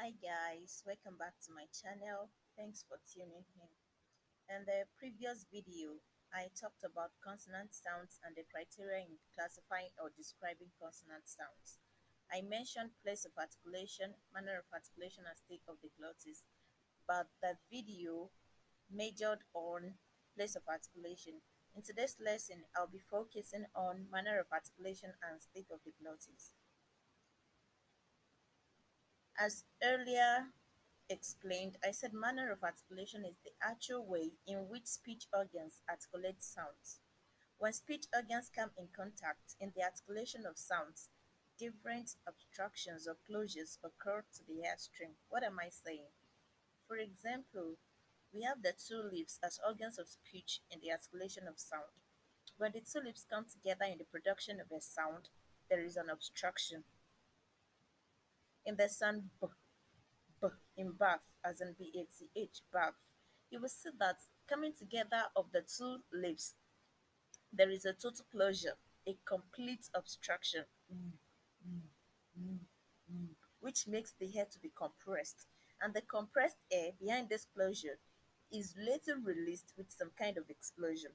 Hi guys, welcome back to my channel. Thanks for tuning in. In the previous video, I talked about consonant sounds and the criteria in classifying or describing consonant sounds. I mentioned place of articulation, manner of articulation, and state of the glottis, but that video majored on place of articulation. In today's lesson, I'll be focusing on manner of articulation and state of the glottis. As earlier explained, I said manner of articulation is the actual way in which speech organs articulate sounds. When speech organs come in contact in the articulation of sounds, different obstructions or closures occur to the airstream. What am I saying? For example, we have the two lips as organs of speech in the articulation of sound. When the two lips come together in the production of a sound, there is an obstruction. In the sound b, b in bath, as in bath, bath, you will see that coming together of the two lips, there is a total closure, a complete obstruction, which makes the air to be compressed. And the compressed air behind this closure is later released with some kind of explosion.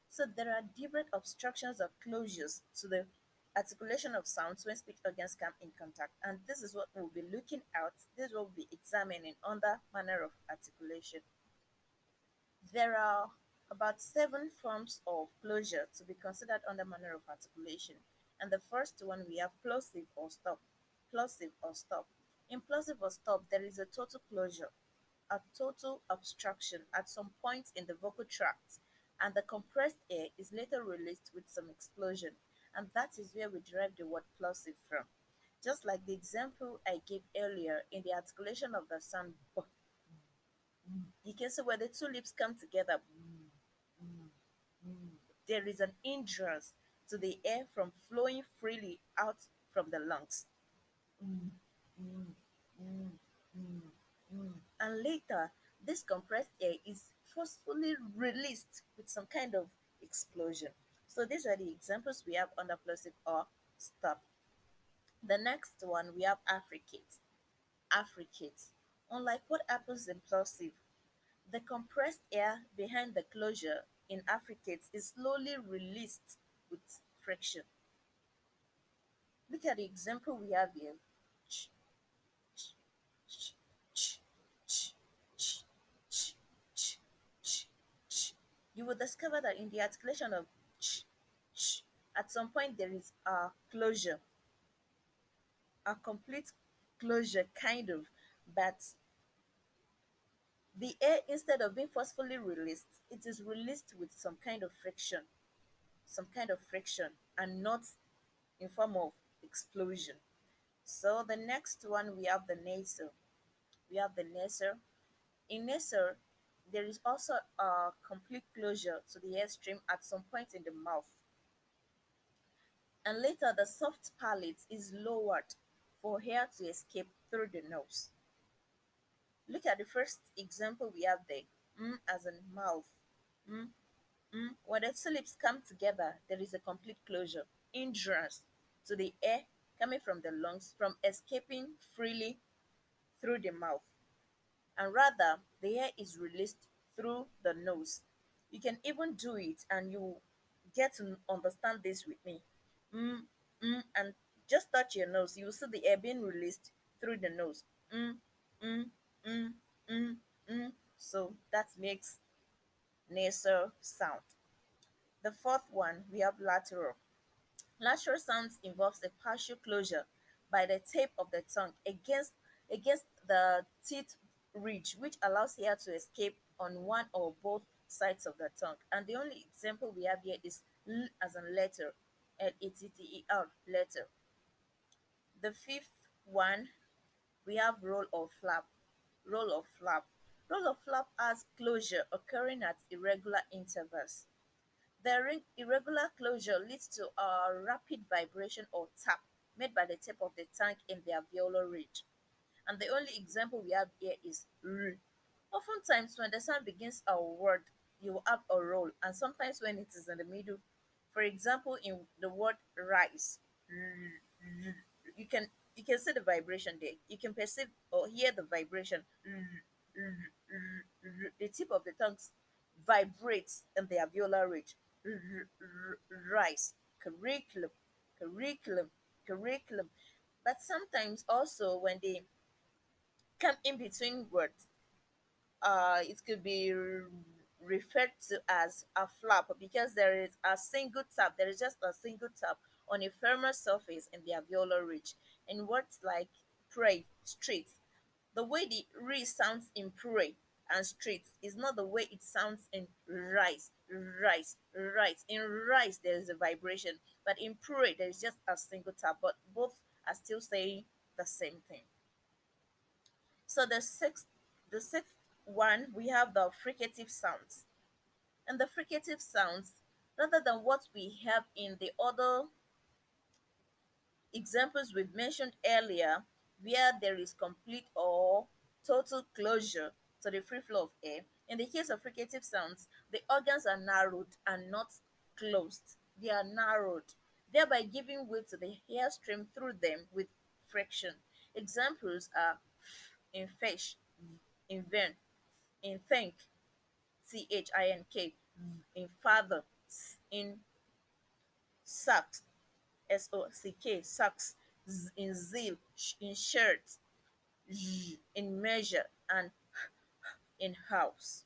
So there are different obstructions or closures to the articulation of sounds when speech organs come in contact. And this is what we'll be looking at. This is what we'll be examining under manner of articulation. There are about 7 forms of closure to be considered under manner of articulation. And the first one we have plosive or stop. Plosive or stop. In plosive or stop, there is a total closure, a total obstruction at some point in the vocal tract, and the compressed air is later released with some explosion. And that is where we derive the word plosive from. Just like the example I gave earlier in the articulation of the sound b, you can see where the two lips come together, there is an hindrance to the air from flowing freely out from the lungs. And later, this compressed air is forcefully released with some kind of explosion. So these are the examples we have under plosive or stop. The next one we have affricate. Affricate. Unlike what happens in plosive, the compressed air behind the closure in affricates is slowly released with friction. Look at the example we have here. Ch, ch, ch, ch, ch, ch, ch, ch, ch, ch. You will discover that in the articulation of ch, ch, at some point there is a closure, a complete closure kind of, but the air, instead of being forcefully released, it is released with some kind of friction, and not in form of explosion. So the next one we have the nasal. We have the nasal. In nasal, there is also a complete closure to the airstream at some point in the mouth, and later the soft palate is lowered for air to escape through the nose. Look at the first example we have there. As in mouth. Mm, When the two lips come together, there is a complete closure, hindrance to the air coming from the lungs from escaping freely through the mouth, and rather the air is released through the nose. You can even do it and you get to understand this with me. And just touch your nose, you will see the air being released through the nose. Mm, mm, mm, mm, mm. So that makes nasal sound. The fourth one, we have lateral. Lateral sounds involves a partial closure by the tip of the tongue against the teeth ridge, which allows air to escape on one or both sides of the tongue. And the only example we have here is L as in letter, L-E-T-T-E-R, letter. The fifth one, we have roll or flap. Roll or flap. Roll or flap has closure occurring at irregular intervals. The irregular closure leads to a rapid vibration or tap made by the tip of the tongue in the alveolar ridge. And the only example we have here is r. Oftentimes, when the sound begins a word, you will have a roll, and sometimes when it is in the middle, for example, in the word rice, you can You can see the vibration there. You can perceive or hear the vibration. The tip of the tongue vibrates in the alveolar ridge. Rise, curriculum, curriculum, curriculum. But sometimes also when they come in between words, it could be referred to as a flap because there is a single tap. There is just a single tap on a firmer surface in the alveolar ridge. In words like pray, street, the way the re sounds in pray and street is not the way it sounds in rise, rise, rise. In rise, there is a vibration, but in pray, there is just a single tap. But both are still saying the same thing. So the sixth one, we have the fricative sounds. And the fricative sounds, rather than what we have in the other examples we've mentioned earlier, where there is complete or total closure to the free flow of air, in the case of fricative sounds, the organs are narrowed and not closed. They are narrowed, thereby giving way to the air stream through them with friction. Examples are in fish, in vein, in think, think, in father, in sack, sock, socks, in zeal, in shirt, in measure, and in house.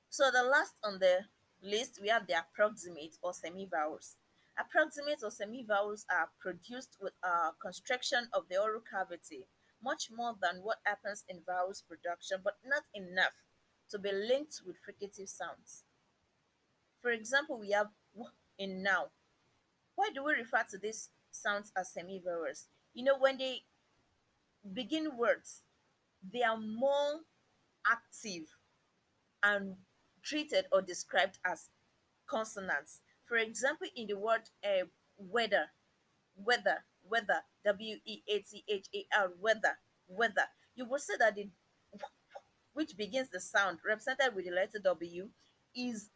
So the last on the list, we have the approximate or semivowels. Approximate or semivowels are produced with a constriction of the oral cavity, much more than what happens in vowels production, but not enough to be linked with fricative sounds. For example, we have w in now. Why do we refer to these sounds as semivowels? When they begin words, they are more active and treated or described as consonants. For example, in the word weather, weather, weather, weather, you will see that the which begins the sound represented with the letter W is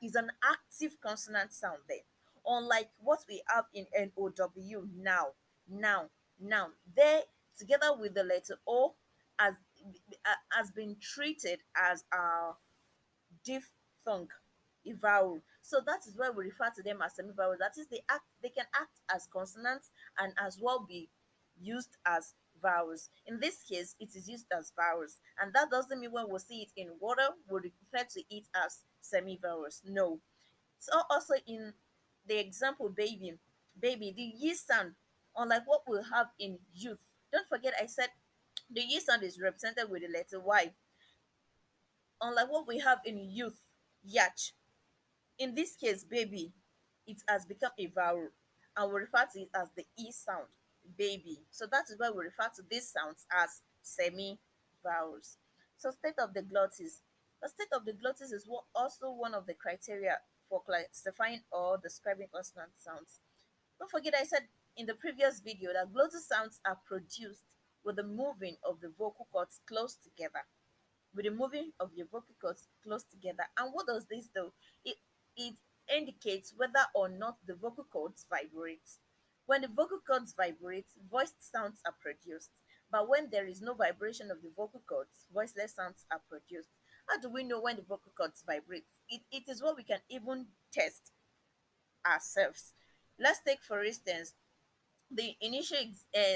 is an active consonant sound there. Unlike what we have in NOW now, now, there together with the letter O has has been treated as a diphthong, a vowel. So that is why we refer to them as semivowels. That is, they can act as consonants and as well be used as vowels. In this case, it is used as vowels, and that doesn't mean when we see it in water, we refer to it as semivowels. No. So also in the example baby, the ye sound, unlike what we have in youth. Don't forget I said the ye sound is represented with the letter Y. Unlike what we have in youth, yacht. In this case, baby, it has become a vowel and we refer to it as the E sound, baby. So that is why we refer to these sounds as semi vowels. So, state of the glottis. The state of the glottis is also one of the criteria for classifying or describing consonant sounds. Don't forget, I said in the previous video that glottis sounds are produced with the moving of the vocal cords close together, with the moving of your vocal cords close together. And what does this do? It indicates whether or not the vocal cords vibrate. When the vocal cords vibrate, voiced sounds are produced. But when there is no vibration of the vocal cords, voiceless sounds are produced. How do we know when the vocal cords vibrate? It is what we can even test ourselves. Let's take, for instance, the initial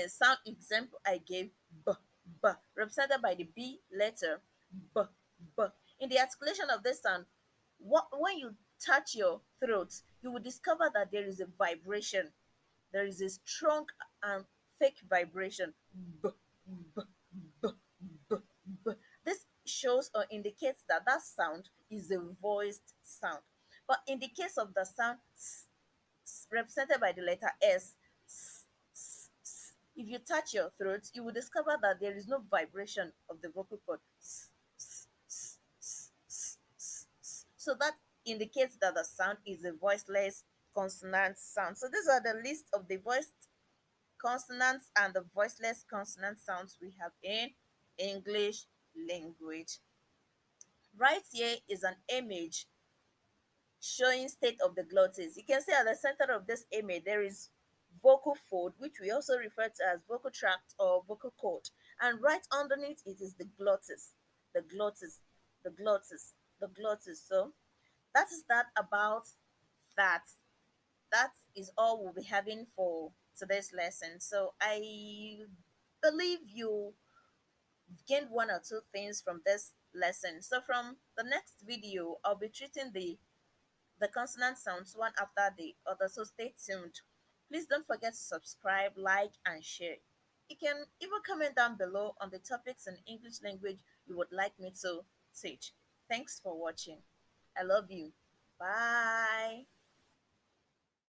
sound example I gave, b, represented by the B letter, b, b. In the articulation of this sound, when you touch your throat, you will discover that there is a vibration. There is a strong and thick vibration. B, b, b, b, b. This shows or indicates that that sound is a voiced sound. But in the case of the sound represented by the letter S, if you touch your throat, you will discover that there is no vibration of the vocal cord. So that indicates that the sound is a voiceless consonant sound. So these are the list of the voiced consonants and the voiceless consonant sounds we have in English language. Right here is an image showing state of the glottis. You can see at the center of this image there is vocal fold, which we also refer to as vocal tract or vocal cord. And right underneath it is the glottis, the glottis, the glottis, the glottis. So that is that about that. That is all we'll be having for today's lesson. So I believe you gained one or two things from this lesson. So from the next video, I'll be treating the consonant sounds one after the other. So stay tuned. Please don't forget to subscribe, like, and share. You can even comment down below on the topics in English language you would like me to teach. Thanks for watching. I love you. Bye.